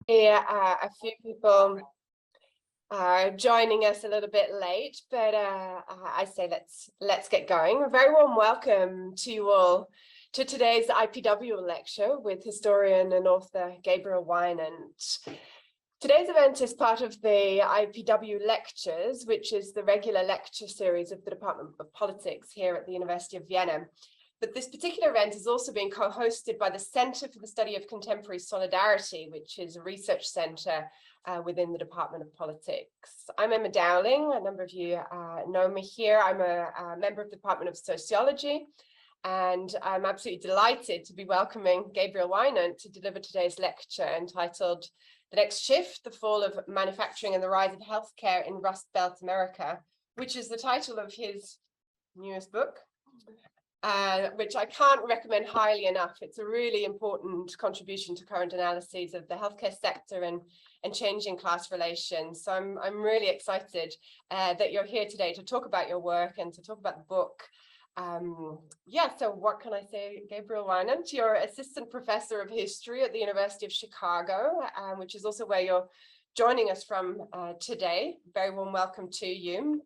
A few people are joining us a little bit late, but I say let's get going. A very warm welcome to you all to today's IPW lecture with historian and author Gabriel Winant. Today's event is part of the IPW lectures, which is the regular lecture series of the Department of Politics here at the University of Vienna. But this particular event is also being co-hosted by the Center for the Study of Contemporary Solidarity, which is a research center within the Department of Politics. I'm Emma Dowling. A number of you know me here. I'm a member of the Department of Sociology, and I'm absolutely delighted to be welcoming Gabriel Winant to deliver today's lecture entitled "The Next Shift, the Fall of Manufacturing and the Rise of Healthcare in Rust Belt America," which is the title of his newest book. Which I can't recommend highly enough. It's a really important contribution to current analyses of the healthcare sector and changing class relations. So I'm really excited that you're here today to talk about your work and to talk about the book. So what can I say? Gabriel Winant, you're assistant professor of history at the University of Chicago, which is also where you're joining us from today. Very warm welcome to you.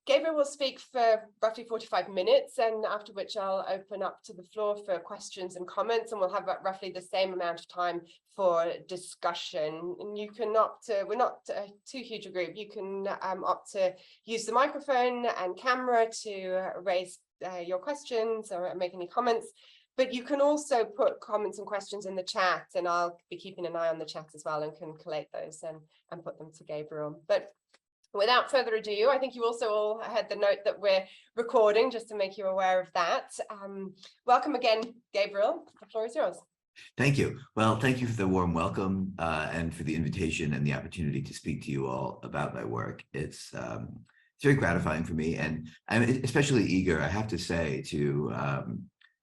Gabriel will speak for roughly 45 minutes, and after which I'll open up to the floor for questions and comments, and we'll have roughly the same amount of time for discussion. And you can opt to, we're not too huge a group, you can opt to use the microphone and camera to raise your questions or make any comments. But you can also put comments and questions in the chat, and I'll be keeping an eye on the chat as well and can collate those and put them to Gabriel. But without further ado, I think you also all had the note that we're recording, just to make you aware of that. Welcome again, Gabriel. The floor is yours. Thank you. Well, thank you for the warm welcome and for the invitation and the opportunity to speak to you all about my work. It's very gratifying for me, and I'm especially eager, I have to say, to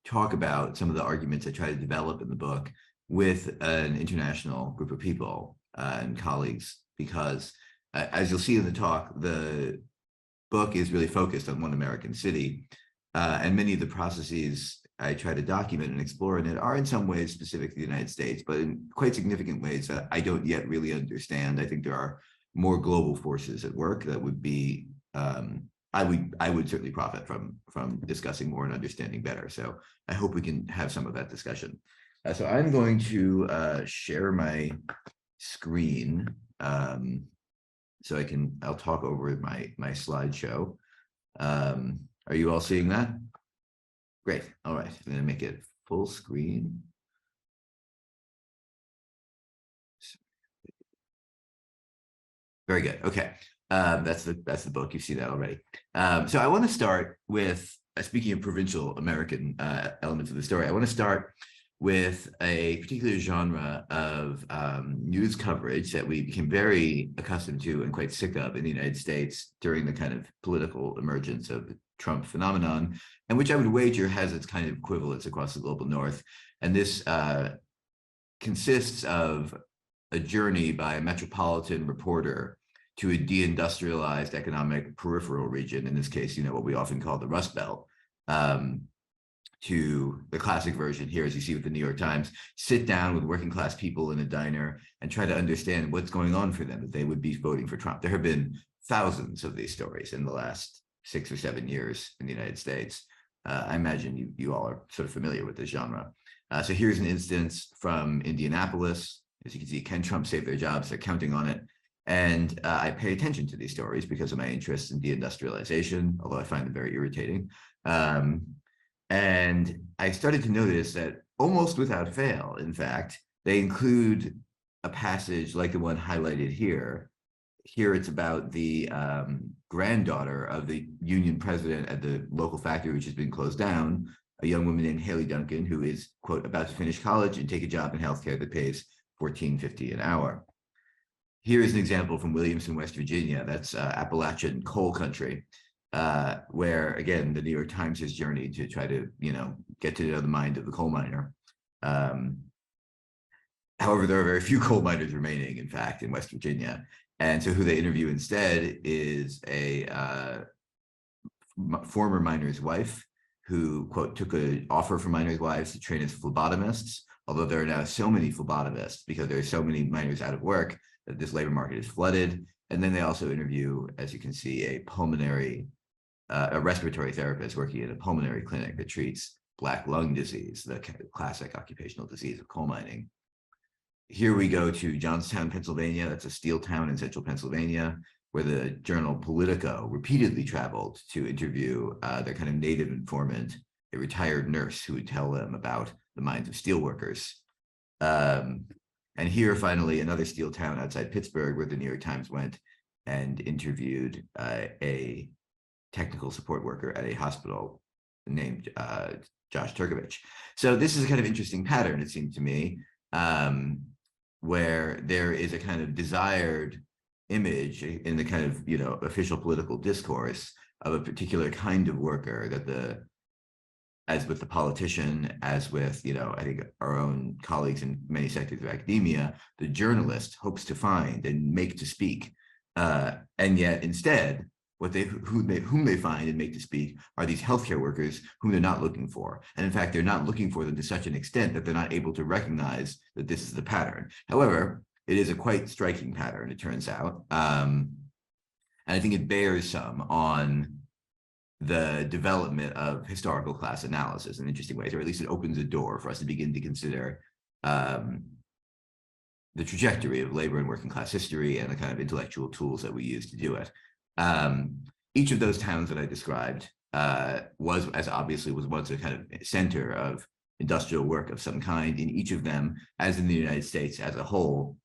talk about some of the arguments I try to develop in the book with an international group of people and colleagues, because as you'll see in the talk, the book is really focused on one American city, and many of the processes I try to document and explore in it are in some ways specific to the United States, but in quite significant ways that I don't yet really understand. I think there are more global forces at work that would be, I would certainly profit from discussing more and understanding better. So I hope we can have some of that discussion. So I'm going to share my screen. So I'll talk over my slideshow. Are you all seeing that? Great. All right. I'm going to make it full screen. Very good. Okay. That's the book. You see that already. So I want to start with, speaking of provincial American elements of the story, I want to start with a particular genre of news coverage that we became very accustomed to and quite sick of in the United States during the kind of political emergence of the Trump phenomenon, and which I would wager has its kind of equivalents across the global north. And this consists of a journey by a metropolitan reporter to a deindustrialized economic peripheral region, in this case, what we often call the Rust Belt, to the classic version here, as you see with the New York Times, sit down with working class people in a diner and try to understand what's going on for them, that they would be voting for Trump. There have been thousands of these stories in the last 6 or 7 years in the United States. I imagine you all are sort of familiar with this genre. So here's an instance from Indianapolis. As you can see, can Trump save their jobs? They're counting on it. And I pay attention to these stories because of my interest in deindustrialization, although I find them very irritating. And I started to notice that almost without fail, in fact, they include a passage like the one highlighted here. Here it's about the granddaughter of the union president at the local factory, which has been closed down, a young woman named Haley Duncan, who is, quote, about to finish college and take a job in healthcare that pays $14.50 an hour. Here is an example from Williamson, West Virginia. That's Appalachian coal country, where, again, the New York Times has journeyed to try to, get to know the mind of the coal miner. However, there are very few coal miners remaining, in fact, in West Virginia. And so who they interview instead is a former miner's wife who, quote, took an offer from miners' wives to train as phlebotomists, although there are now so many phlebotomists because there are so many miners out of work that this labor market is flooded. And then they also interview, as you can see, a respiratory therapist working in a pulmonary clinic that treats black lung disease, the classic occupational disease of coal mining. Here we go to Johnstown, Pennsylvania. That's a steel town in central Pennsylvania, where the journal Politico repeatedly traveled to interview their kind of native informant, a retired nurse who would tell them about the minds of steelworkers. And here, finally, another steel town outside Pittsburgh, where the New York Times went and interviewed a technical support worker at a hospital named Josh Turkovich. So this is a kind of interesting pattern, it seemed to me, where there is a kind of desired image in the kind of, official political discourse of a particular kind of worker that as with the politician, as with, I think our own colleagues in many sectors of academia, the journalist hopes to find and make to speak. And yet instead, whom they find and make to speak are these healthcare workers whom they're not looking for. And in fact, they're not looking for them to such an extent that they're not able to recognize that this is the pattern. However, it is a quite striking pattern, it turns out. And I think it bears some on the development of historical class analysis in interesting ways, or at least it opens a door for us to begin to consider the trajectory of labor and working class history and the kind of intellectual tools that we use to do it. Each of those towns that I described was once a kind of center of industrial work of some kind. In each of them, as in the United States as a whole,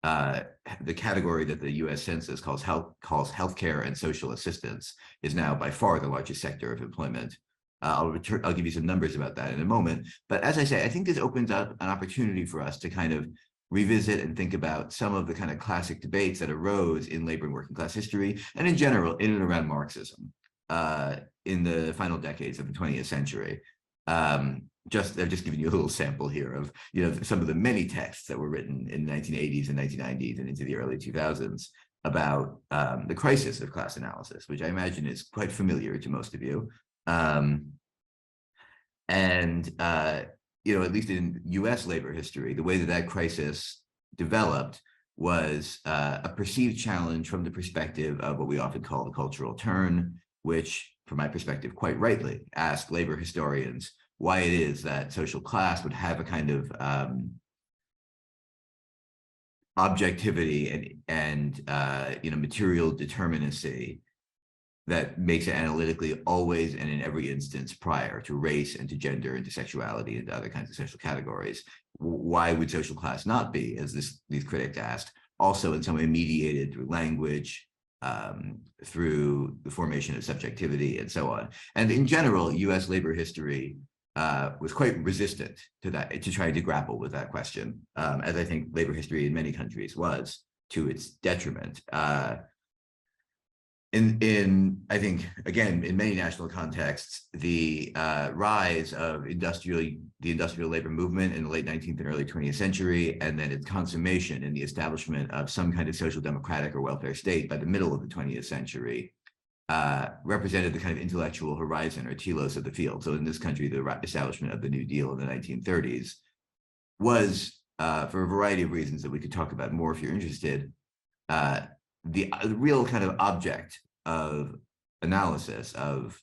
the category that the U.S. Census calls healthcare and social assistance is now by far the largest sector of employment. I'll give you some numbers about that in a moment. But as I say, I think this opens up an opportunity for us to kind of revisit and think about some of the kind of classic debates that arose in labor and working class history, and in general, in and around Marxism in the final decades of the 20th century. I've just given you a little sample here of some of the many texts that were written in the 1980s and 1990s and into the early 2000s about the crisis of class analysis, which I imagine is quite familiar to most of you. At least in US labor history, the way that crisis developed was a perceived challenge from the perspective of what we often call the cultural turn, which, from my perspective, quite rightly, asked labor historians why it is that social class would have a kind of objectivity and material determinacy that makes it analytically always and in every instance prior to race and to gender and to sexuality and to other kinds of social categories. Why would social class not be, as these critics asked, also in some way mediated through language, through the formation of subjectivity and so on? And in general, US labor history was quite resistant to that, to trying to grapple with that question, as I think labor history in many countries was, to its detriment. I think, again, in many national contexts, the rise of the industrial labor movement in the late 19th and early 20th century, and then its consummation in the establishment of some kind of social democratic or welfare state by the middle of the 20th century, represented the kind of intellectual horizon or telos of the field. So in this country, the establishment of the New Deal in the 1930s was, for a variety of reasons that we could talk about more if you're interested, the real kind of object of analysis of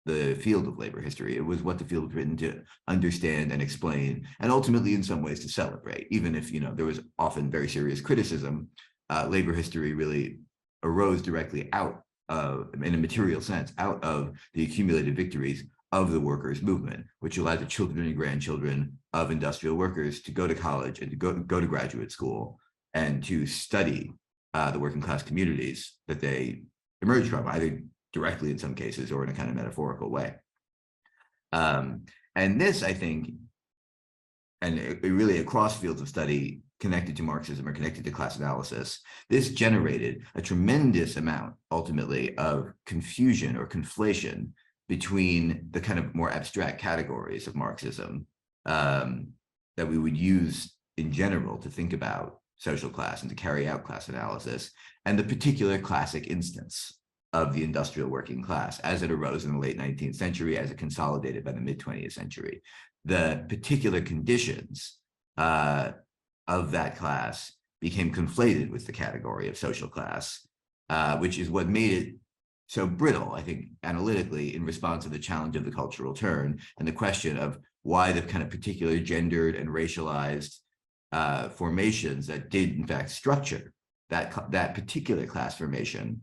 the field of labor history. It was what the field was written to understand and explain, and ultimately in some ways to celebrate. Even if there was often very serious criticism, labor history really arose directly out of, in a material sense, out of the accumulated victories of the workers' movement, which allowed the children and grandchildren of industrial workers to go to college and to go to graduate school and to study the working class communities that they emerged from, either directly in some cases or in a kind of metaphorical way. And this, I think, and really across fields of study connected to Marxism or connected to class analysis, this generated a tremendous amount, ultimately, of confusion or conflation between the kind of more abstract categories of Marxism that we would use in general to think about social class and to carry out class analysis, and the particular classic instance of the industrial working class as it arose in the late 19th century, as it consolidated by the mid-20th century. The particular conditions of that class became conflated with the category of social class, which is what made it so brittle, I think, analytically, in response to the challenge of the cultural turn and the question of why the kind of particular gendered and racialized formations that did, in fact, structure that particular class formation,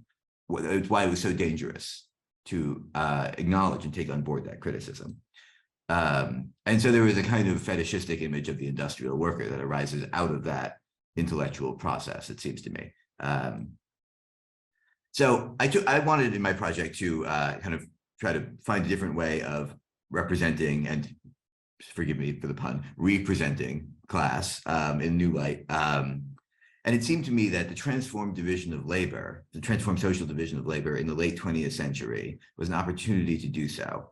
it's why it was so dangerous to acknowledge and take on board that criticism. And so there was a kind of fetishistic image of the industrial worker that arises out of that intellectual process, it seems to me. So I wanted in my project to kind of try to find a different way of representing, and forgive me for the pun, representing class in new light. And it seemed to me that the transformed division of labor, the transformed social division of labor in the late 20th century was an opportunity to do so.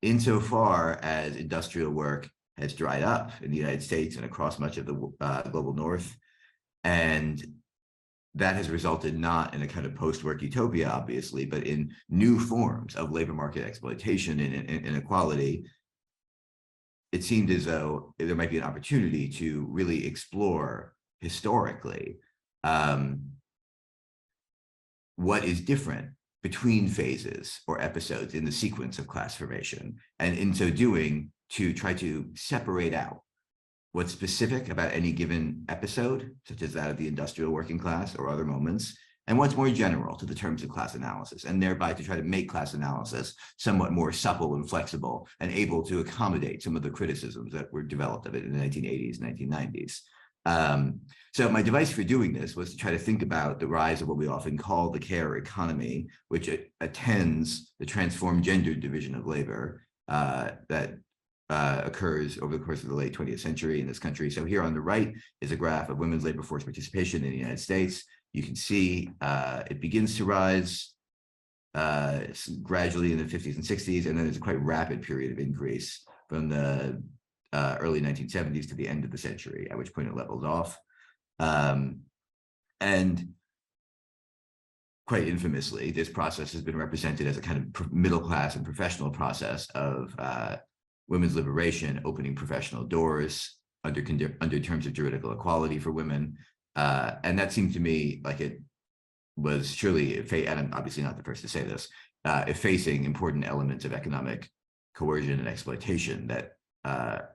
Insofar as industrial work has dried up in the United States and across much of the global north, and that has resulted not in a kind of post-work utopia, obviously, but in new forms of labor market exploitation and inequality. It seemed as though there might be an opportunity to really explore historically what is different between phases or episodes in the sequence of class formation, and in so doing, to try to separate out what's specific about any given episode, such as that of the industrial working class or other moments, and what's more general to the terms of class analysis, and thereby to try to make class analysis somewhat more supple and flexible and able to accommodate some of the criticisms that were developed of it in the 1980s, 1990s. So my device for doing this was to try to think about the rise of what we often call the care economy, which attends the transformed gendered division of labor that occurs over the course of the late 20th century in this country. So here on the right is a graph of women's labor force participation in the United States. You can see it begins to rise gradually in the 50s and 60s, and then there's a quite rapid period of increase from the early 1970s to the end of the century, at which point it levels off. And quite infamously, this process has been represented as a kind of middle class and professional process of women's liberation, opening professional doors under terms of juridical equality for women. And that seemed to me like it was surely, and I'm obviously not the first to say this, effacing important elements of economic coercion and exploitation that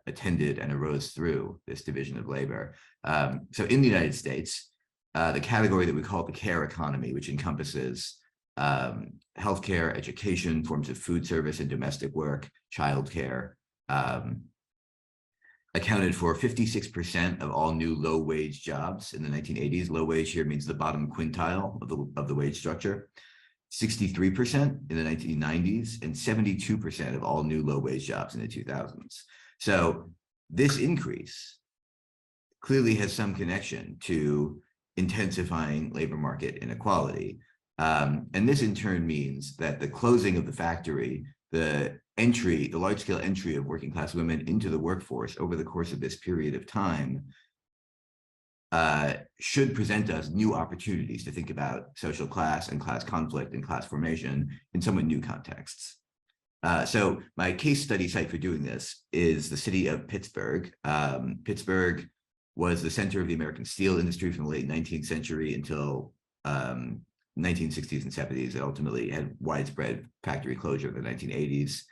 attended and arose through this division of labor. So in the United States, the category that we call the care economy, which encompasses healthcare, education, forms of food service and domestic work, childcare, accounted for 56% of all new low-wage jobs in the 1980s. Low wage here means the bottom quintile of the wage structure. 63% in the 1990s, and 72% of all new low-wage jobs in the 2000s. So this increase clearly has some connection to intensifying labor market inequality. And this in turn means that the closing of the factory, the large-scale entry of working class women into the workforce over the course of this period of time should present us new opportunities to think about social class and class conflict and class formation in somewhat new contexts. So my case study site for doing this is the city of Pittsburgh. Pittsburgh was the center of the American steel industry from the late 19th century until 1960s and 70s. It ultimately had widespread factory closure in the 1980s.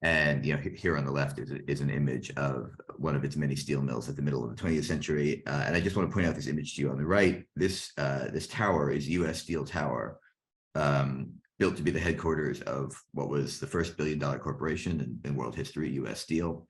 And here on the left is an image of one of its many steel mills at the middle of the 20th century. And I just want to point out this image to you on the right. This tower is U.S. Steel Tower, built to be the headquarters of what was the first billion-dollar corporation in world history, U.S. Steel.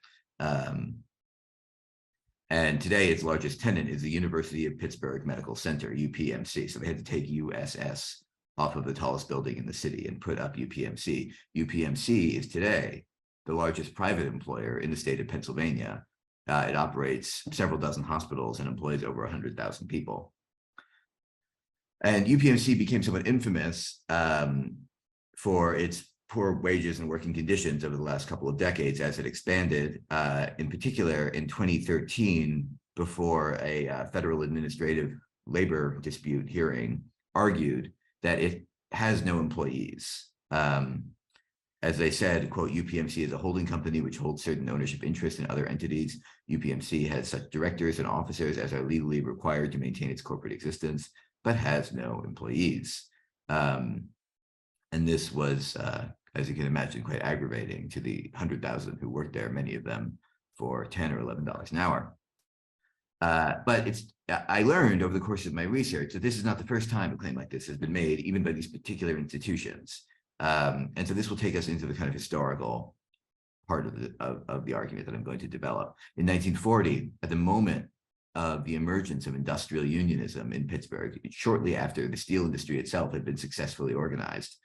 And today its largest tenant is the University of Pittsburgh Medical Center, UPMC. So they had to take USS off of the tallest building in the city and put up UPMC. UPMC is today the largest private employer in the state of Pennsylvania. It operates several dozen hospitals and employs over 100,000 people. And UPMC became somewhat infamous for its poor wages and working conditions over the last couple of decades as it expanded, in particular in 2013, before a federal administrative labor dispute hearing argued that it has no employees. As they said, quote, UPMC is a holding company which holds certain ownership interests in other entities. UPMC has such directors and officers as are legally required to maintain its corporate existence, but has no employees. And this was, as you can imagine, quite aggravating to the 100,000 who worked there, many of them for $10 or $11 an hour. But I learned over the course of my research that this is not the first time a claim like this has been made, even by these particular institutions. And so this will take us into the kind of historical part of the argument that I'm going to develop. In 1940, at the moment of the emergence of industrial unionism in Pittsburgh, shortly after the steel industry itself had been successfully organized,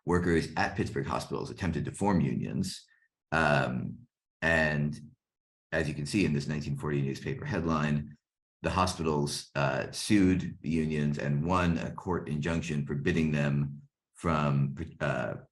workers at Pittsburgh hospitals attempted to form unions. And as you can see in this 1940 newspaper headline, the hospitals sued the unions and won a court injunction forbidding them from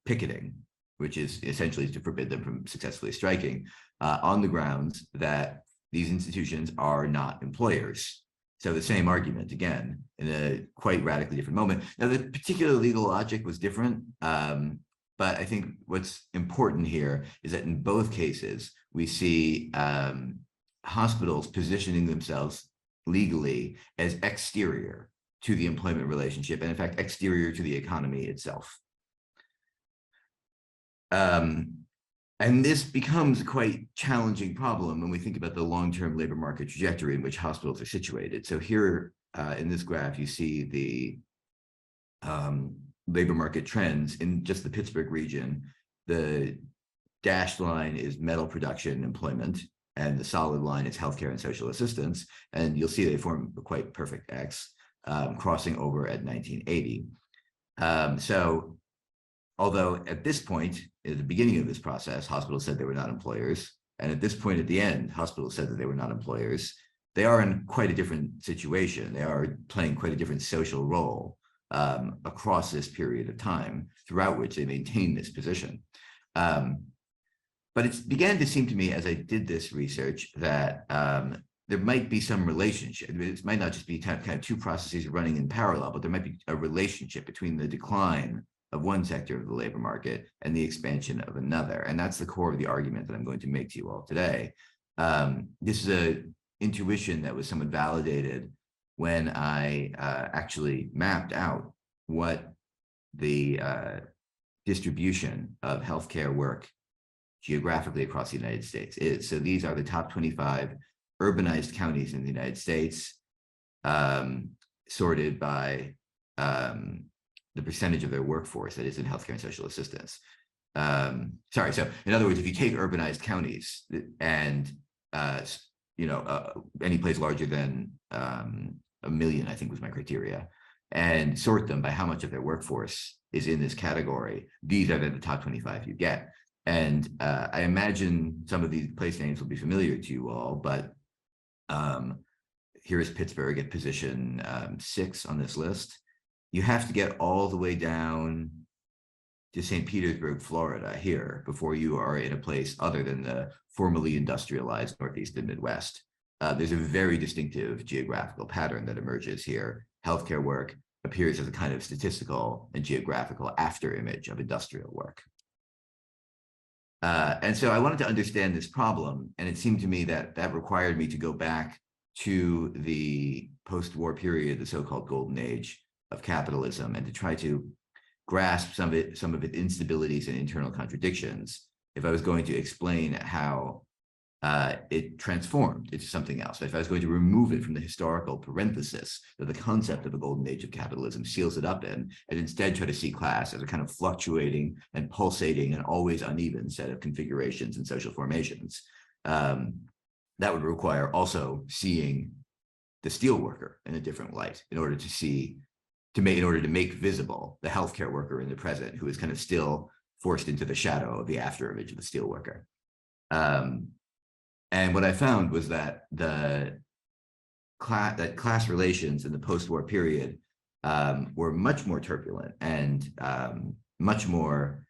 picketing, which is essentially to forbid them from successfully striking, on the grounds that these institutions are not employers. So the same argument, again, in a quite radically different moment. Now, the particular legal logic was different, but I think what's important here is that in both cases, we see hospitals positioning themselves legally as exterior to the employment relationship, and in fact, exterior to the economy itself. And this becomes a quite challenging problem when we think about the long-term labor market trajectory in which hospitals are situated. So here in this graph, you see the labor market trends in just the Pittsburgh region. The dashed line is metal production employment, and the solid line is healthcare and social assistance. And you'll see they form a quite perfect X, crossing over at 1980. So although at this point, at the beginning of this process, hospitals said they were not employers, and at this point at the end, hospitals said that they were not employers, they are in quite a different situation. They are playing quite a different social role across this period of time, throughout which they maintain this position. But it began to seem to me as I did this research that there might be some relationship. It might not just be kind of two processes running in parallel, but there might be a relationship between the decline of one sector of the labor market and the expansion of another. And that's the core of the argument that I'm going to make to you all today. This is an intuition that was somewhat validated when I actually mapped out what the distribution of healthcare work geographically across the United States is. So these are the top 25 urbanized counties in the United States, sorted by the percentage of their workforce that is in healthcare and social assistance. So in other words, if you take urbanized counties and any place larger than 1 million, I think was my criteria, and sort them by how much of their workforce is in this category, these are the top 25 you get. And I imagine some of these place names will be familiar to you all, but here is Pittsburgh at position 6 on this list. You have to get all the way down to St. Petersburg, Florida here before you are in a place other than the formerly industrialized Northeast and Midwest. There's a very distinctive geographical pattern that emerges here. Healthcare work appears as a kind of statistical and geographical after image of industrial work. And so I wanted to understand this problem, and it seemed to me that that required me to go back to the post-war period, the so-called golden age of capitalism, and to try to grasp some of its instabilities and internal contradictions if I was going to explain how it transformed into something else. If I was going to remove it from the historical parenthesis that the concept of a golden age of capitalism seals it up in, and instead try to see class as a kind of fluctuating and pulsating and always uneven set of configurations and social formations, that would require also seeing the steel worker in a different light in order to make visible the healthcare worker in the present, who is kind of still forced into the shadow of the after image of the steel worker. And what I found was that class relations in the post-war period were much more turbulent and much more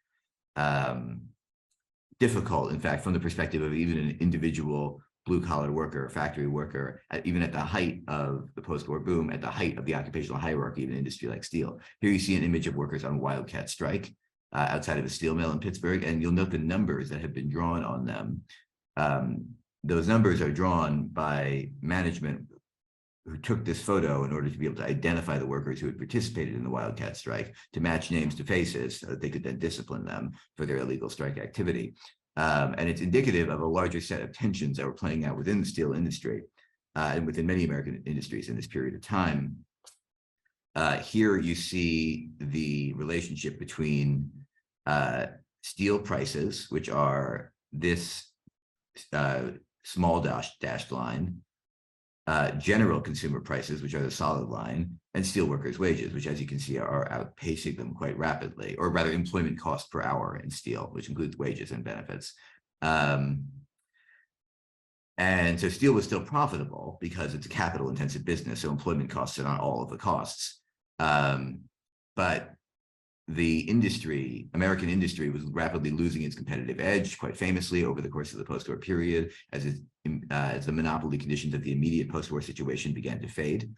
difficult, in fact, from the perspective of even an individual blue-collar worker, factory worker, even at the height of the post-war boom, at the height of the occupational hierarchy of an industry like steel. Here you see an image of workers on wildcat strike. outside of a steel mill in Pittsburgh, and you'll note the numbers that have been drawn on them. Those numbers are drawn by management who took this photo in order to be able to identify the workers who had participated in the wildcat strike, to match names to faces so that they could then discipline them for their illegal strike activity. And it's indicative of a larger set of tensions that were playing out within the steel industry and within many American industries in this period of time. Here you see the relationship between steel prices, which are this small dashed line, general consumer prices, which are the solid line, and steelworkers' wages, which, as you can see, are outpacing them quite rapidly, or rather employment cost per hour in steel, which includes wages and benefits. And so steel was still profitable because it's a capital intensive business, so employment costs are not all of the costs. But the industry, American industry, was rapidly losing its competitive edge, quite famously over the course of the post-war period, as the monopoly conditions of the immediate post-war situation began to fade.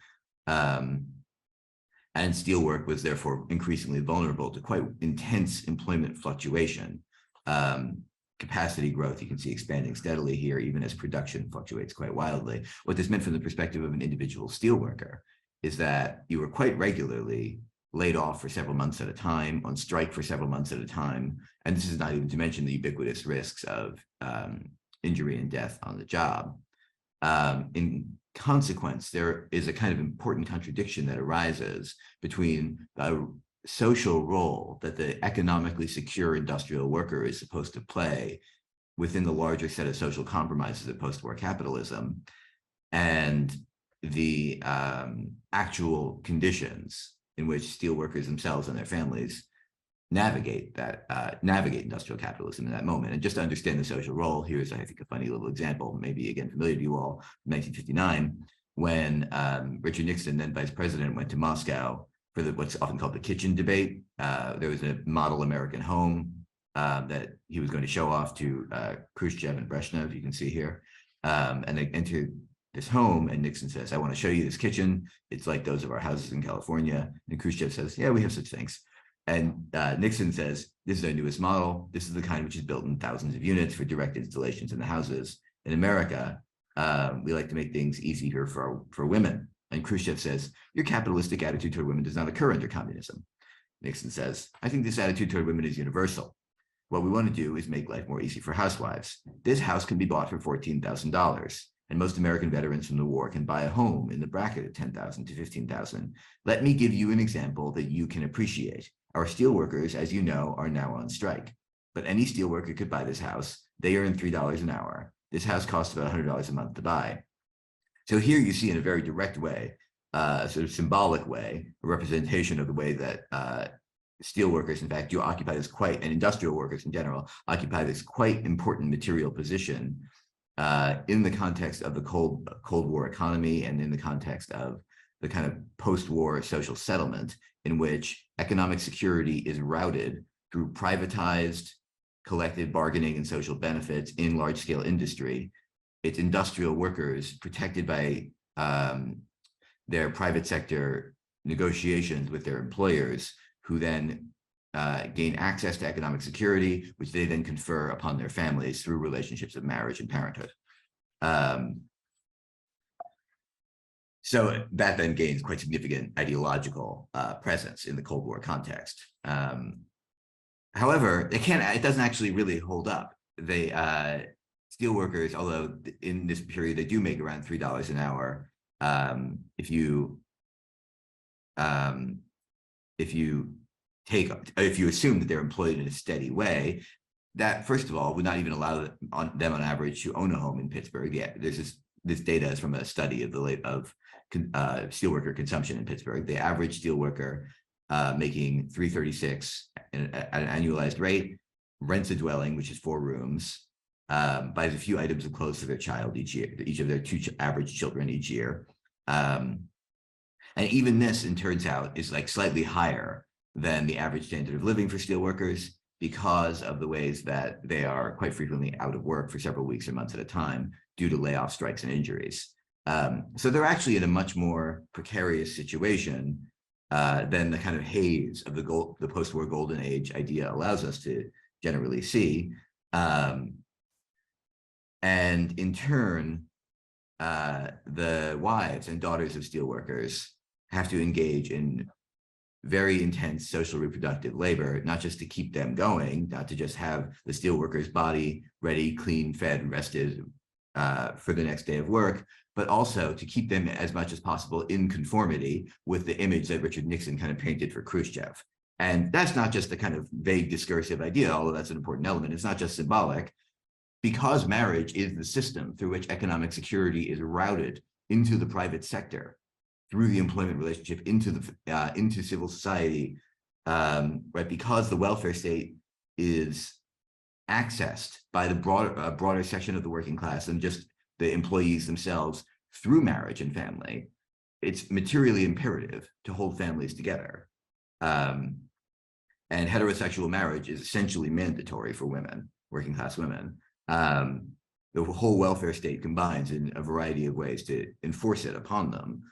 And steelwork was therefore increasingly vulnerable to quite intense employment fluctuation. Capacity growth, you can see expanding steadily here, even as production fluctuates quite wildly. What this meant from the perspective of an individual steelworker is that you were quite regularly laid off for several months at a time, on strike for several months at a time. And this is not even to mention the ubiquitous risks of injury and death on the job. In consequence, there is a kind of important contradiction that arises between the social role that the economically secure industrial worker is supposed to play within the larger set of social compromises of post-war capitalism and the actual conditions in which steelworkers themselves and their families navigate industrial capitalism in that moment. And just to understand the social role, here's, I think, a funny little example, maybe again familiar to you all, 1959, when Richard Nixon, then vice president, went to Moscow for what's often called the kitchen debate. There was a model American home that he was going to show off to Khrushchev and Brezhnev, you can see here. And they entered this home, and Nixon says, "I want to show you this kitchen. It's like those of our houses in California." And Khrushchev says, "Yeah, we have such things." And Nixon says, "This is our newest model. This is the kind which is built in thousands of units for direct installations in the houses. In America, we like to make things easier for women." And Khrushchev says, "Your capitalistic attitude toward women does not occur under communism." Nixon says, "I think this attitude toward women is universal. What we want to do is make life more easy for housewives. This house can be bought for $14,000. And most American veterans from the war can buy a home in the bracket of $10,000 to $15,000. Let me give you an example that you can appreciate. Our steelworkers, as you know, are now on strike. But any steelworker could buy this house. They earn $3 an hour. This house costs about $100 a month to buy." So here you see, in a very direct way, a sort of symbolic way, a representation of the way that steelworkers, in fact, and industrial workers in general, occupy this quite important material position in the context of the Cold War economy and in the context of the kind of post-war social settlement in which economic security is routed through privatized collective bargaining and social benefits in large-scale industry. It's industrial workers protected by their private sector negotiations with their employers, who then gain access to economic security, which they then confer upon their families through relationships of marriage and parenthood. So that then gains quite significant ideological presence in the Cold War context. However, it doesn't actually really hold up. Steelworkers, although in this period they do make around $3 an hour, if you assume that they're employed in a steady way, that first of all would not even allow them on average to own a home in Pittsburgh. Yeah, there's this data is from a study of steelworker consumption in Pittsburgh. The average steelworker making $336 at an annualized rate rents a dwelling, which is 4 rooms, buys a few items of clothes for their child each year, each of their 2 average children each year. And even this, it turns out, is like slightly higher than the average standard of living for steelworkers because of the ways that they are quite frequently out of work for several weeks or months at a time due to layoffs, strikes, and injuries. So they're actually in a much more precarious situation than the kind of haze of the post-war golden age idea allows us to generally see. And in turn, the wives and daughters of steelworkers have to engage in very intense social reproductive labor, not just to keep them going, not to just have the steelworker's body ready, clean, fed, rested for the next day of work, but also to keep them as much as possible in conformity with the image that Richard Nixon kind of painted for Khrushchev. And that's not just a kind of vague discursive idea, although that's an important element. It's not just symbolic. Because marriage is the system through which economic security is routed into the private sector, through the employment relationship into civil society, right? Because the welfare state is accessed by the broader section of the working class than just the employees themselves through marriage and family, it's materially imperative to hold families together. And heterosexual marriage is essentially mandatory for women, working class women. The whole welfare state combines in a variety of ways to enforce it upon them,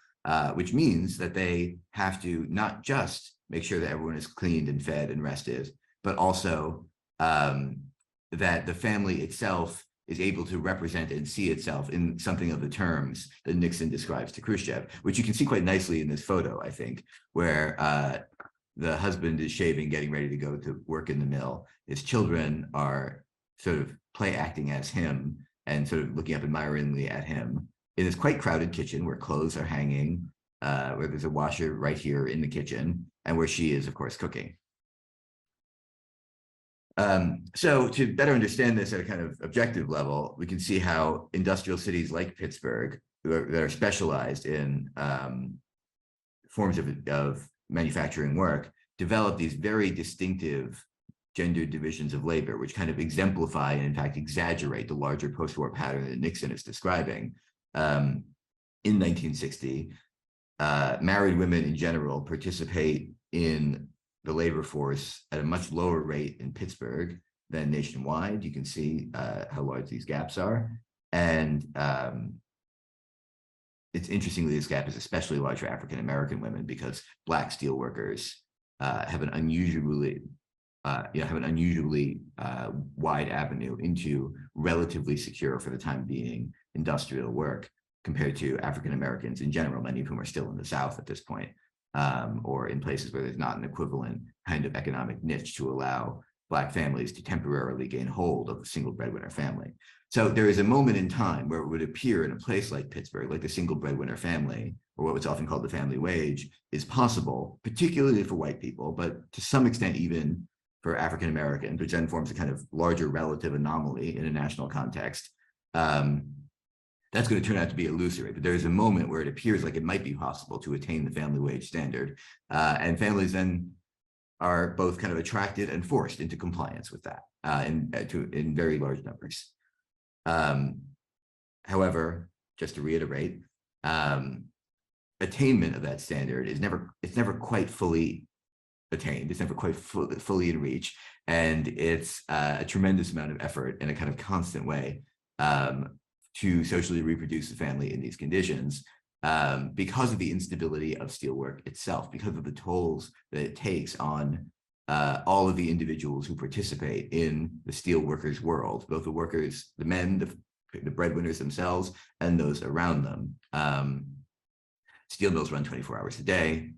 which means that they have to not just make sure that everyone is cleaned and fed and rested, but also that the family itself is able to represent and see itself in something of the terms that Nixon describes to Khrushchev, which you can see quite nicely in this photo, I think, where the husband is shaving, getting ready to go to work in the mill. His children are sort of play acting as him and sort of looking up admiringly at him in this quite crowded kitchen where clothes are hanging, where there's a washer right here in the kitchen, and where she is, of course, cooking. So to better understand this at a kind of objective level, we can see how industrial cities like Pittsburgh, that are specialized in forms of manufacturing work, develop these very distinctive gendered divisions of labor, which kind of exemplify and in fact exaggerate the larger post-war pattern that Nixon is describing. In 1960, married women in general participate in the labor force at a much lower rate in Pittsburgh than nationwide. You can see how large these gaps are. And it's interestingly, this gap is especially large for African-American women because Black steelworkers have an unusually wide avenue into relatively secure, for the time being, industrial work compared to African Americans in general, many of whom are still in the South at this point, or in places where there's not an equivalent kind of economic niche to allow Black families to temporarily gain hold of a single breadwinner family. So there is a moment in time where it would appear in a place like Pittsburgh, like the single breadwinner family, or what's often called the family wage, is possible, particularly for white people, but to some extent even for African Americans, which then forms a kind of larger relative anomaly in a national context. That's going to turn out to be illusory, but there's a moment where it appears like it might be possible to attain the family wage standard, and families then are both kind of attracted and forced into compliance with that in very large numbers. However, just to reiterate, attainment of that standard is never quite fully attained. It's never quite fully in reach, and it's a tremendous amount of effort in a kind of constant way to socially reproduce the family in these conditions, because of the instability of steelwork itself, because of the tolls that it takes on all of the individuals who participate in the steelworkers' world, both the workers, the men, the breadwinners themselves, and those around them. Steel mills run 24 hours a day.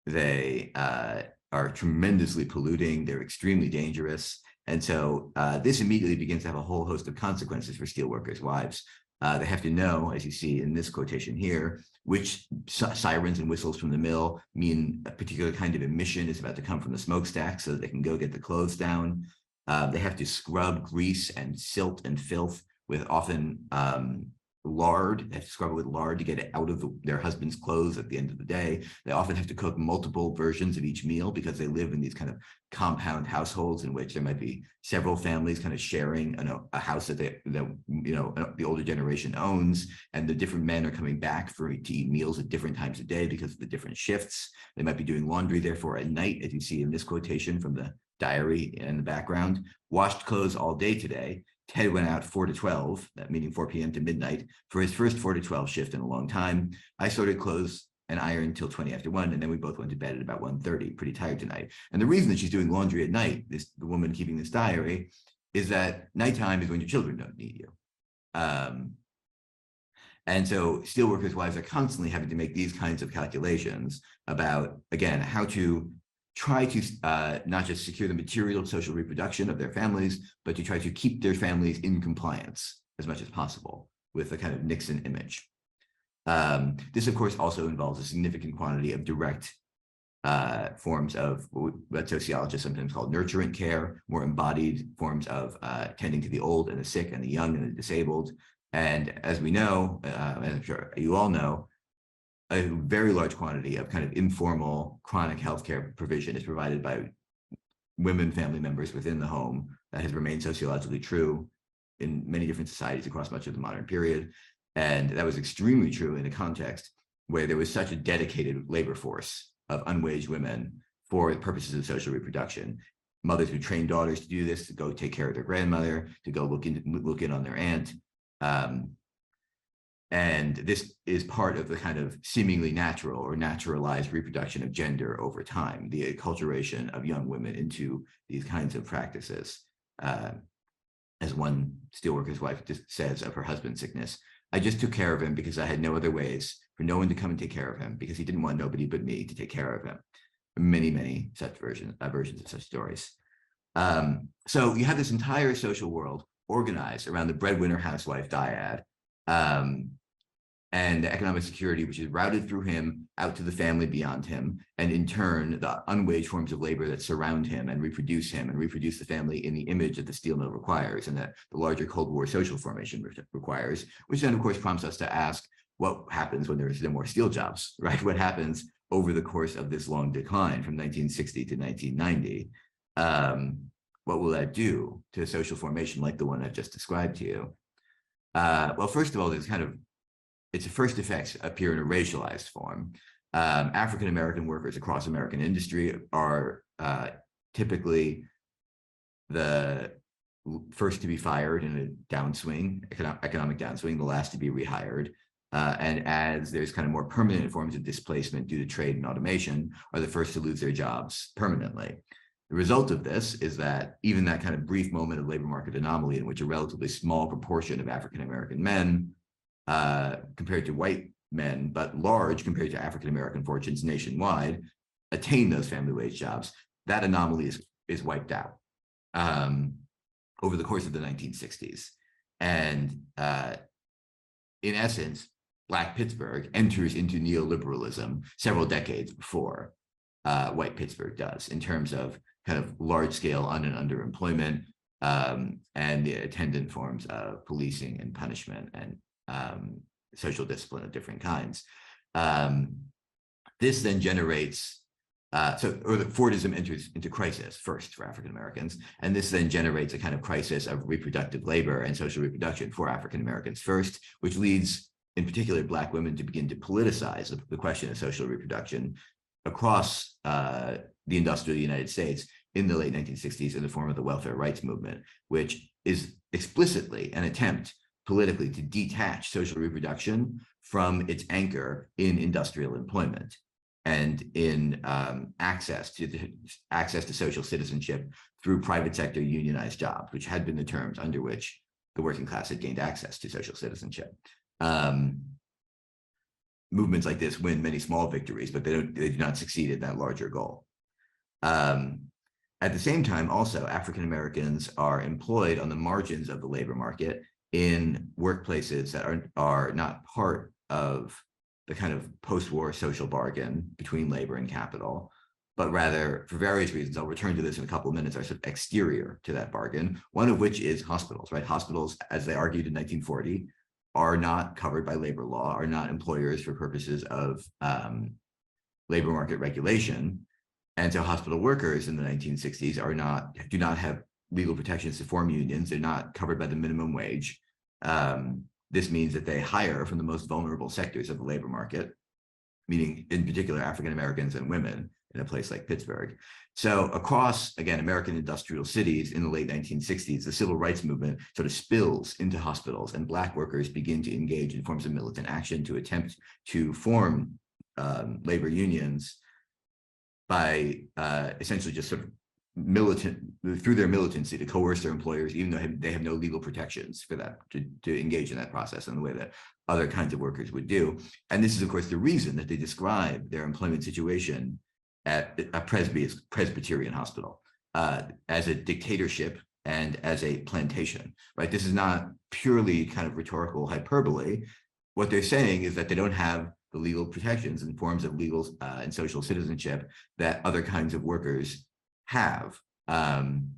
They are tremendously polluting. They're extremely dangerous. And so this immediately begins to have a whole host of consequences for steelworkers' wives. They have to know, as you see in this quotation here, which sirens and whistles from the mill mean a particular kind of emission is about to come from the smokestack so that they can go get the clothes down. They have to scrub grease and silt and filth with often lard. They have to scrub it with lard to get it out of their husband's clothes at the end of the day. They often have to cook multiple versions of each meal because they live in these kind of compound households in which there might be several families kind of sharing a house that the older generation owns, and the different men are coming back to eat meals at different times of day because of the different shifts. They might be doing laundry therefore at night, as you see in this quotation from the diary in the background. Washed clothes all day today. Ted went out 4 to 12, that meaning 4 p.m. to midnight, for his first 4 to 12 shift in a long time. I sorted clothes and ironed till 20 after 1, and then we both went to bed at about 1:30, pretty tired tonight. And the reason that she's doing laundry at night, the woman keeping this diary, is that nighttime is when your children don't need you. And so steelworkers' wives are constantly having to make these kinds of calculations about, again, how to try to not just secure the material social reproduction of their families, but to try to keep their families in compliance as much as possible with the kind of Nixon image. This, of course, also involves a significant quantity of direct forms of what sociologists sometimes call nurturant care, more embodied forms of tending to the old and the sick and the young and the disabled. And as we know, and I'm sure you all know, a very large quantity of kind of informal chronic healthcare provision is provided by women family members within the home. That has remained sociologically true in many different societies across much of the modern period. And that was extremely true in a context where there was such a dedicated labor force of unwaged women for the purposes of social reproduction. Mothers who train daughters to do this, to go take care of their grandmother, to go look in on their aunt. And this is part of the kind of seemingly natural or naturalized reproduction of gender over time, the acculturation of young women into these kinds of practices. As one steelworker's wife says of her husband's sickness, "I just took care of him because I had no other ways for no one to come and take care of him, because he didn't want nobody but me to take care of him." Many, many such versions of such stories. So you have this entire social world organized around the breadwinner housewife dyad, and the economic security, which is routed through him out to the family beyond him, and in turn, the unwaged forms of labor that surround him and reproduce the family in the image that the steel mill requires, and that the larger Cold War social formation requires, which then, of course, prompts us to ask what happens when there's no more steel jobs, right? What happens over the course of this long decline from 1960 to 1990? What will that do to a social formation like the one I've just described to you? Well, first of all, its first effects appear in a racialized form. African-American workers across American industry are typically the first to be fired in a downswing, economic downswing, the last to be rehired. And as there's kind of more permanent forms of displacement due to trade and automation, are the first to lose their jobs permanently. The result of this is that even that kind of brief moment of labor market anomaly in which a relatively small proportion of African-American men compared to white men, but large compared to African-American fortunes nationwide, attain those family wage jobs, that anomaly is wiped out over the course of the 1960s. And in essence, Black Pittsburgh enters into neoliberalism several decades before white Pittsburgh does, in terms of kind of large-scale underemployment and the attendant forms of policing and punishment and social discipline of different kinds. This then generates, Fordism enters into crisis first for African Americans, and this then generates a kind of crisis of reproductive labor and social reproduction for African Americans first, which leads, in particular, Black women to begin to politicize the question of social reproduction across the industrial United States in the late 1960s in the form of the welfare rights movement, which is explicitly an attempt politically to detach social reproduction from its anchor in industrial employment and in access to social citizenship through private sector unionized jobs, which had been the terms under which the working class had gained access to social citizenship. Movements like this win many small victories, but they do not succeed in that larger goal. At the same time, also, African Americans are employed on the margins of the labor market in workplaces that are not part of the kind of post-war social bargain between labor and capital, but rather, for various reasons, I'll return to this in a couple of minutes, are sort of exterior to that bargain, one of which is hospitals, right? Hospitals, as they argued in 1940, are not covered by labor law, are not employers for purposes of labor market regulation. And so hospital workers in the 1960s do not have legal protections to form unions. They're not covered by the minimum wage. This means that they hire from the most vulnerable sectors of the labor market, meaning in particular African Americans and women in a place like Pittsburgh. So across, again, American industrial cities in the late 1960s, the civil rights movement sort of spills into hospitals, and Black workers begin to engage in forms of militant action to attempt to form labor unions by essentially just sort of through their militancy to coerce their employers, even though they have no legal protections for that, to engage in that process in the way that other kinds of workers would do. And this is, of course, the reason that they describe their employment situation at a Presbyterian hospital as a dictatorship and as a plantation, right? This is not purely kind of rhetorical hyperbole. What they're saying is that they don't have the legal protections and forms of legal and social citizenship that other kinds of workers have. And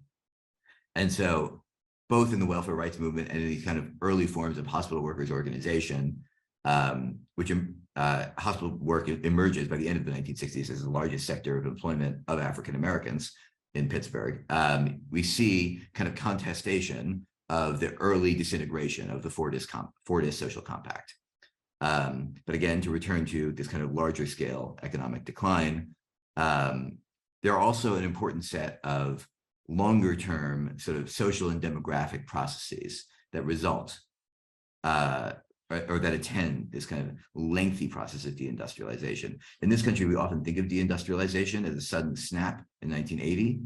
so both in the welfare rights movement and in these kind of early forms of hospital workers organization, which hospital work emerges by the end of the 1960s as the largest sector of employment of African Americans in Pittsburgh, we see kind of contestation of the early disintegration of the Fordist social compact. But again, to return to this kind of larger scale economic decline, there are also an important set of longer term sort of social and demographic processes that result or that attend this kind of lengthy process of deindustrialization. In this country, we often think of deindustrialization as a sudden snap in 1980,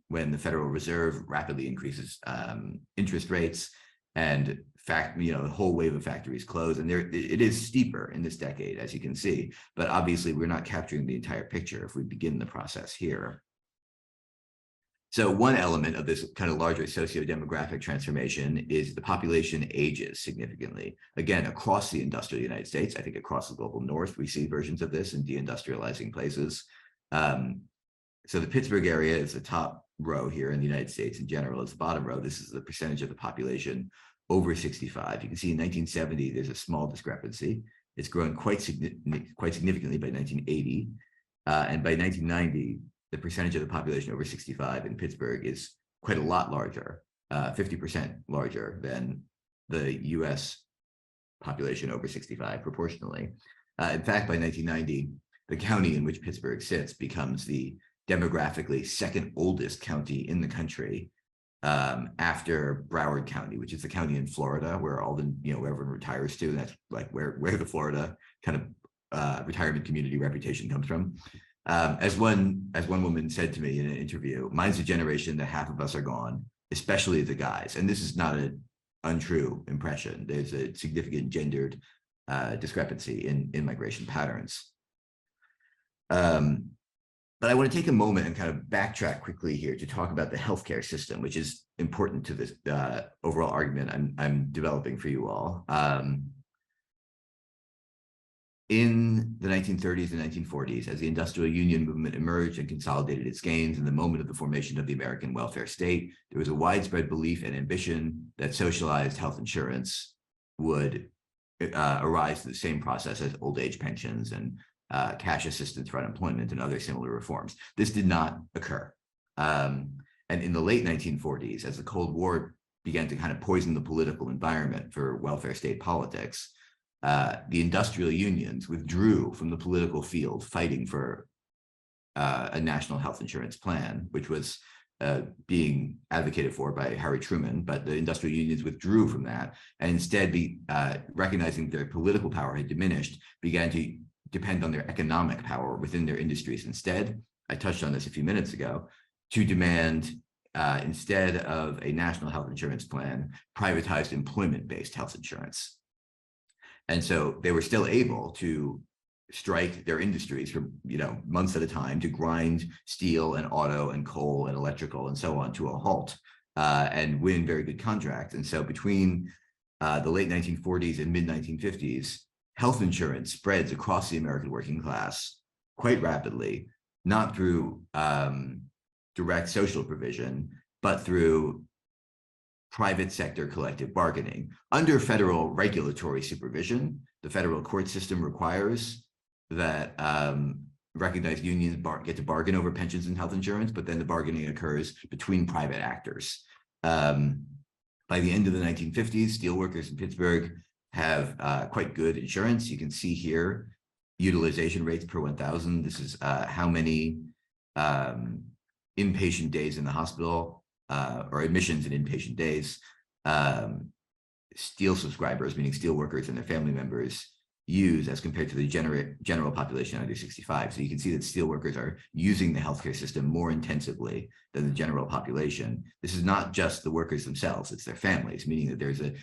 when the Federal Reserve rapidly increases interest rates and the whole wave of factories close. And it is steeper in this decade, as you can see, but obviously we're not capturing the entire picture if we begin the process here. So one element of this kind of larger socio-demographic transformation is the population ages significantly. Again, across the industrial United States, I think across the global north, we see versions of this in deindustrializing places. So the Pittsburgh area is the top row here in the United States in general. It's the bottom row. This is the percentage of the population over 65. You can see in 1970, there's a small discrepancy. It's growing quite significantly by 1980. And by 1990, the percentage of the population over 65 in Pittsburgh is quite a lot larger, 50% larger than the US population over 65 proportionally. In fact, by 1990, the county in which Pittsburgh sits becomes the demographically second oldest county in the country, after Broward County, which is the county in Florida where all the, where everyone retires to. And that's like where the Florida kind of retirement community reputation comes from. As one woman said to me in an interview, mine's a generation that half of us are gone, especially the guys. And this is not an untrue impression. There's a significant gendered discrepancy in migration patterns. But I want to take a moment and kind of backtrack quickly here to talk about the healthcare system, which is important to this overall argument I'm developing for you all. In the 1930s and 1940s, as the industrial union movement emerged and consolidated its gains in the moment of the formation of the American welfare state, there was a widespread belief and ambition that socialized health insurance would arise through the same process as old age pensions and cash assistance for unemployment and other similar reforms. This did not occur. And in the late 1940s, as the Cold War began to kind of poison the political environment for welfare state politics, the industrial unions withdrew from the political field fighting for a national health insurance plan, which was being advocated for by Harry Truman, but the industrial unions withdrew from that and instead, recognizing their political power had diminished, began to depend on their economic power within their industries instead. I touched on this a few minutes ago, to demand, instead of a national health insurance plan, privatized employment-based health insurance. And so they were still able to strike their industries for months at a time, to grind steel and auto and coal and electrical and so on to a halt, and win very good contracts. And so between the late 1940s and mid 1950s, health insurance spreads across the American working class quite rapidly, not through direct social provision, but through private sector collective bargaining. Under federal regulatory supervision, the federal court system requires that recognized unions get to bargain over pensions and health insurance, but then the bargaining occurs between private actors. By the end of the 1950s, steelworkers in Pittsburgh have quite good insurance. You can see here utilization rates per 1,000. This is how many inpatient days in the hospital, or admissions and inpatient days, steel subscribers, meaning steel workers and their family members, use as compared to the general population under 65. So you can see that steelworkers are using the healthcare system more intensively than the general population. This is not just the workers themselves, it's their families, meaning that there's an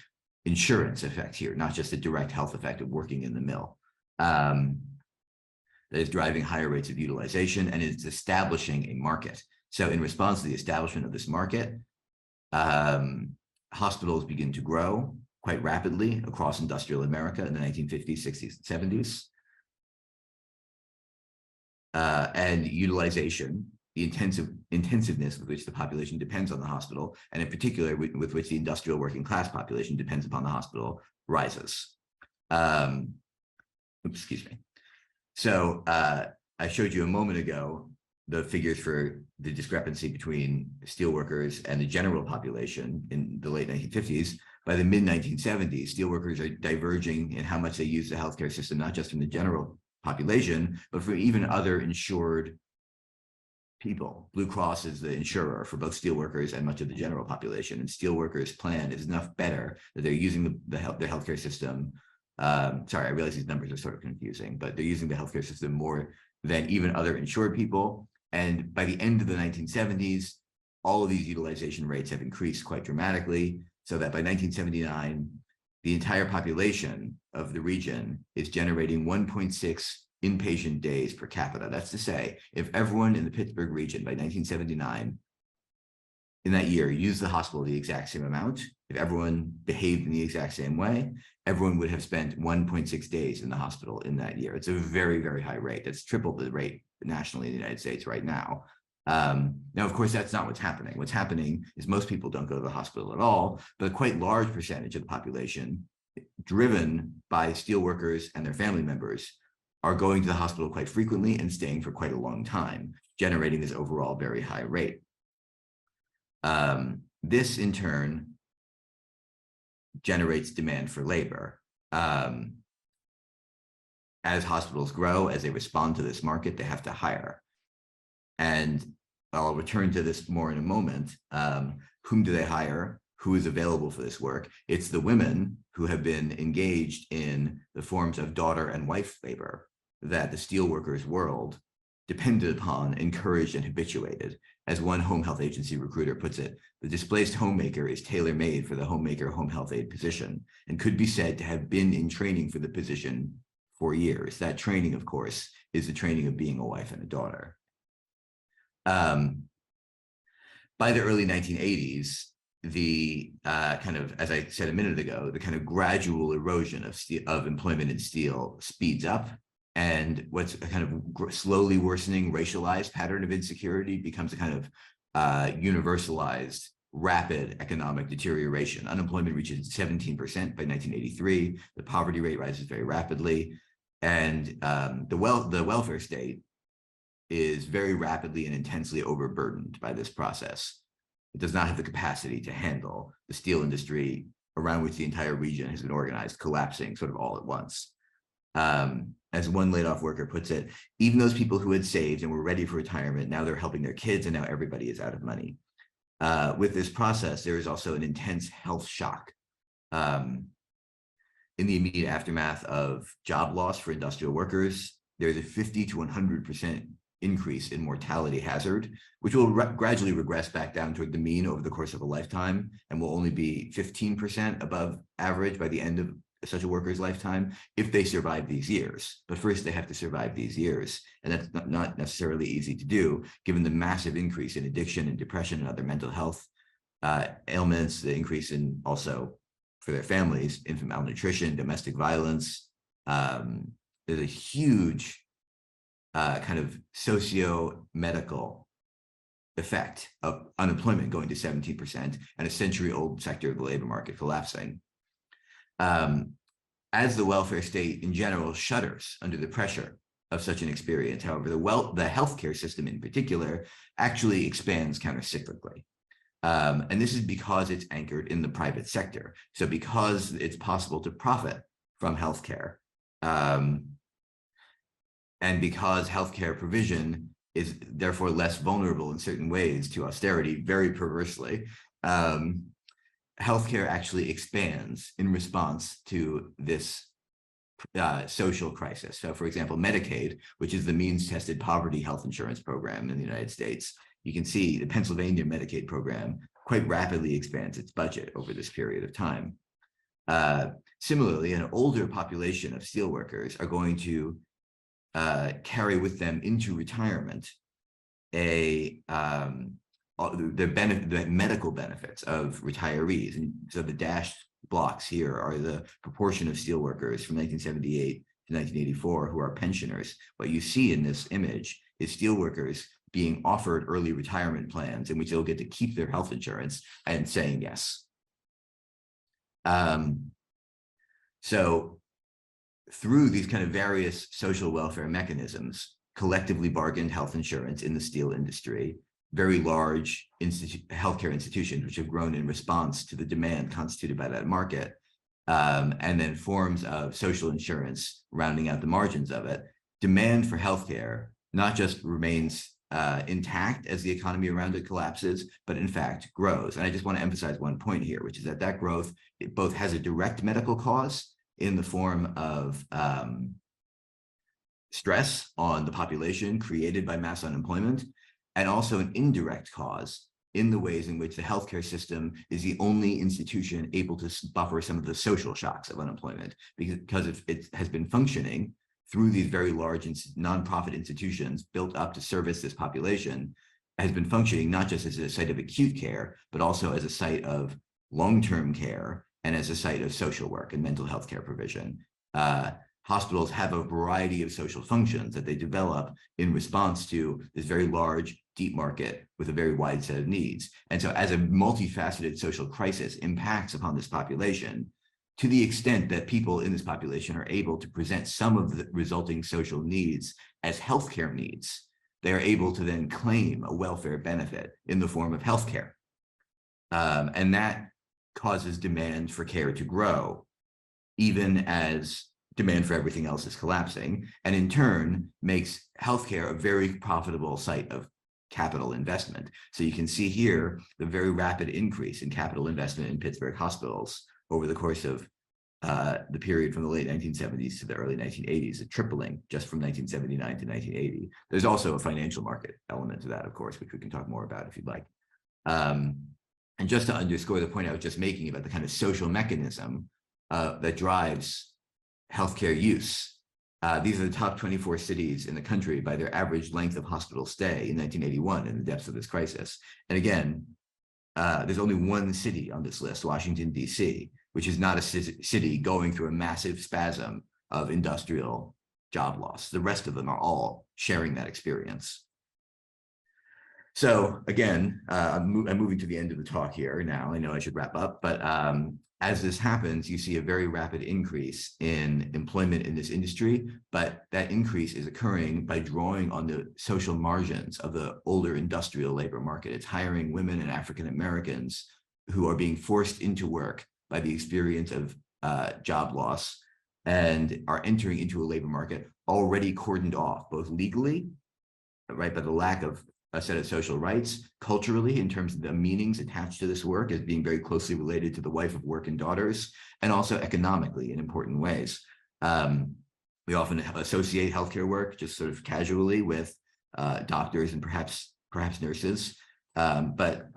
insurance effect here, not just a direct health effect of working in the mill. That is driving higher rates of utilization, and it's establishing a market. So in response to the establishment of this market, hospitals begin to grow quite rapidly across industrial America in the 1950s, 60s, and 70s. And utilization, the intensiveness with which the population depends on the hospital, and in particular with which the industrial working class population depends upon the hospital, rises. Excuse me. So I showed you a moment ago the figures for the discrepancy between steelworkers and the general population in the late 1950s. By the mid-1970s, steelworkers are diverging in how much they use the healthcare system, not just from the general population, but from even other insured people. Blue Cross is the insurer for both steelworkers and much of the general population, and steelworkers' plan is enough better that they're using the healthcare system. Sorry, I realize these numbers are sort of confusing, but they're using the healthcare system more than even other insured people. And by the end of the 1970s, all of these utilization rates have increased quite dramatically, so that by 1979, the entire population of the region is generating 1.6 inpatient days per capita. That's to say, if everyone in the Pittsburgh region by 1979 in that year used the hospital the exact same amount, if everyone behaved in the exact same way, everyone would have spent 1.6 days in the hospital in that year. It's a very, very high rate. That's triple the rate nationally in the United States right now. Now, of course, that's not what's happening. What's happening is most people don't go to the hospital at all, but a quite large percentage of the population, driven by steelworkers and their family members, are going to the hospital quite frequently and staying for quite a long time, generating this overall very high rate. This, in turn, generates demand for labor. As hospitals grow, as they respond to this market, they have to hire. And I'll return to this more in a moment. Whom do they hire? Who is available for this work? It's the women who have been engaged in the forms of daughter and wife labor that the steelworkers world depended upon, encouraged, and habituated. As one home health agency recruiter puts it, the displaced homemaker is tailor-made for the homemaker home health aide position and could be said to have been in training for the position for years. That training, of course, is the training of being a wife and a daughter. By the early 1980s, the kind of, as I said a minute ago, the kind of gradual erosion of employment in steel speeds up, and what's a kind of slowly worsening racialized pattern of insecurity becomes a kind of universalized, rapid economic deterioration. Unemployment reaches 17% by 1983. The poverty rate rises very rapidly, and the welfare state is very rapidly and intensely overburdened by this process. It does not have the capacity to handle the steel industry around which the entire region has been organized, collapsing sort of all at once. As one laid-off worker puts it, even those people who had saved and were ready for retirement, now they're helping their kids, and now everybody is out of money. With this process, there is also an intense health shock. In the immediate aftermath of job loss for industrial workers, there's a 50 to 100% increase in mortality hazard, which will gradually regress back down toward the mean over the course of a lifetime, and will only be 15% above average by the end of such a worker's lifetime if they survive these years. But first, they have to survive these years, and that's not necessarily easy to do, given the massive increase in addiction and depression and other mental health ailments, the increase in also for their families, infant malnutrition, domestic violence. There's a huge kind of socio-medical effect of unemployment going to 17% and a century-old sector of the labor market collapsing. As the welfare state in general shudders under the pressure of such an experience, however, the healthcare system in particular actually expands countercyclically. And this is because it's anchored in the private sector. So because it's possible to profit from healthcare, and because healthcare provision is therefore less vulnerable in certain ways to austerity, very perversely, healthcare actually expands in response to this social crisis. So, for example, Medicaid, which is the means-tested poverty health insurance program in the United States, you can see the Pennsylvania Medicaid program quite rapidly expands its budget over this period of time. Similarly, an older population of steelworkers are going to carry with them into retirement the medical benefits of retirees. And so the dashed blocks here are the proportion of steelworkers from 1978 to 1984 who are pensioners. What you see in this image is steelworkers being offered early retirement plans in which they'll get to keep their health insurance and saying yes. So through these kind of various social welfare mechanisms, collectively bargained health insurance in the steel industry, very large healthcare institutions which have grown in response to the demand constituted by that market, and then forms of social insurance rounding out the margins of it, demand for healthcare not just remains intact as the economy around it collapses, but in fact grows. And I just want to emphasize one point here, which is that that growth, it both has a direct medical cause in the form of stress on the population created by mass unemployment, and also an indirect cause in the ways in which the healthcare system is the only institution able to buffer some of the social shocks of unemployment, because it has been functioning through these very large nonprofit institutions built up to service this population, has been functioning not just as a site of acute care, but also as a site of long-term care and as a site of social work and mental health care provision. Hospitals have a variety of social functions that they develop in response to this very large, deep market with a very wide set of needs. And so as a multifaceted social crisis impacts upon this population, to the extent that people in this population are able to present some of the resulting social needs as healthcare needs, they are able to then claim a welfare benefit in the form of healthcare. And that causes demand for care to grow, even as demand for everything else is collapsing, and in turn makes healthcare a very profitable site of capital investment. So you can see here the very rapid increase in capital investment in Pittsburgh hospitals over the course of the period from the late 1970s to the early 1980s, a tripling just from 1979 to 1980. There's also a financial market element to that, of course, which we can talk more about if you'd like. And just to underscore the point I was just making about the kind of social mechanism that drives healthcare use, these are the top 24 cities in the country by their average length of hospital stay in 1981 in the depths of this crisis. And again, there's only one city on this list, Washington, D.C., which is not a city going through a massive spasm of industrial job loss. The rest of them are all sharing that experience. So again, I'm moving to the end of the talk here now. I know I should wrap up, but as this happens, you see a very rapid increase in employment in this industry, but that increase is occurring by drawing on the social margins of the older industrial labor market. It's hiring women and African Americans who are being forced into work by the experience of job loss and are entering into a labor market already cordoned off, both legally, right, by the lack of a set of social rights, culturally, in terms of the meanings attached to this work as being very closely related to the life of work and daughters, and also economically in important ways. We often associate healthcare work just sort of casually with doctors and perhaps nurses, but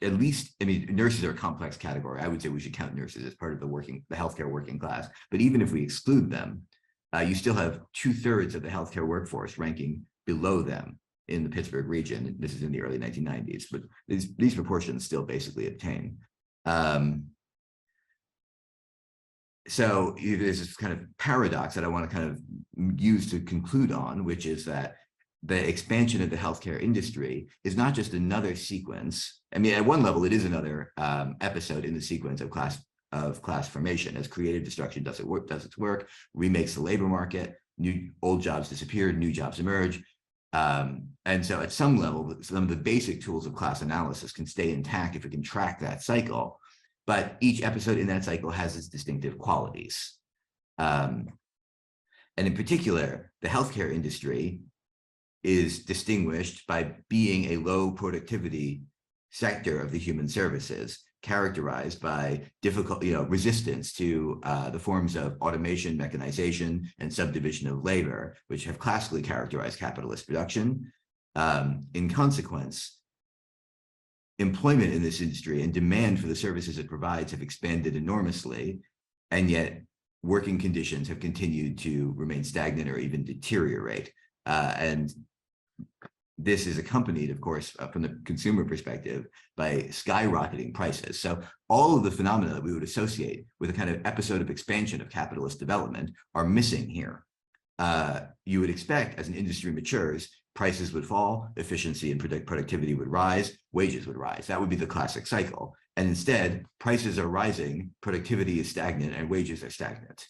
at least, I mean, nurses are a complex category. I would say we should count nurses as part of the healthcare working class. But even if we exclude them, you still have 2/3 of the healthcare workforce ranking below them in the Pittsburgh region. This is in the early 1990s, but these proportions still basically obtain. So there's this kind of paradox that I want to kind of use to conclude on, which is that the expansion of the healthcare industry is not just another sequence. I mean, at one level, it is another episode in the sequence of class formation. As creative destruction does its work, remakes the labor market, old jobs disappear, new jobs emerge. And so at some level, some of the basic tools of class analysis can stay intact if we can track that cycle. But each episode in that cycle has its distinctive qualities. And in particular, the healthcare industry is distinguished by being a low productivity sector of the human services, characterized by difficult, resistance to the forms of automation, mechanization, and subdivision of labor, which have classically characterized capitalist production. In consequence, employment in this industry and demand for the services it provides have expanded enormously, and yet working conditions have continued to remain stagnant or even deteriorate. And this is accompanied, of course, from the consumer perspective, by skyrocketing prices. So all of the phenomena that we would associate with a kind of episode of expansion of capitalist development are missing here. You would expect, as an industry matures, prices would fall, efficiency and productivity would rise, wages would rise. That would be the classic cycle. And instead, prices are rising, productivity is stagnant, and wages are stagnant.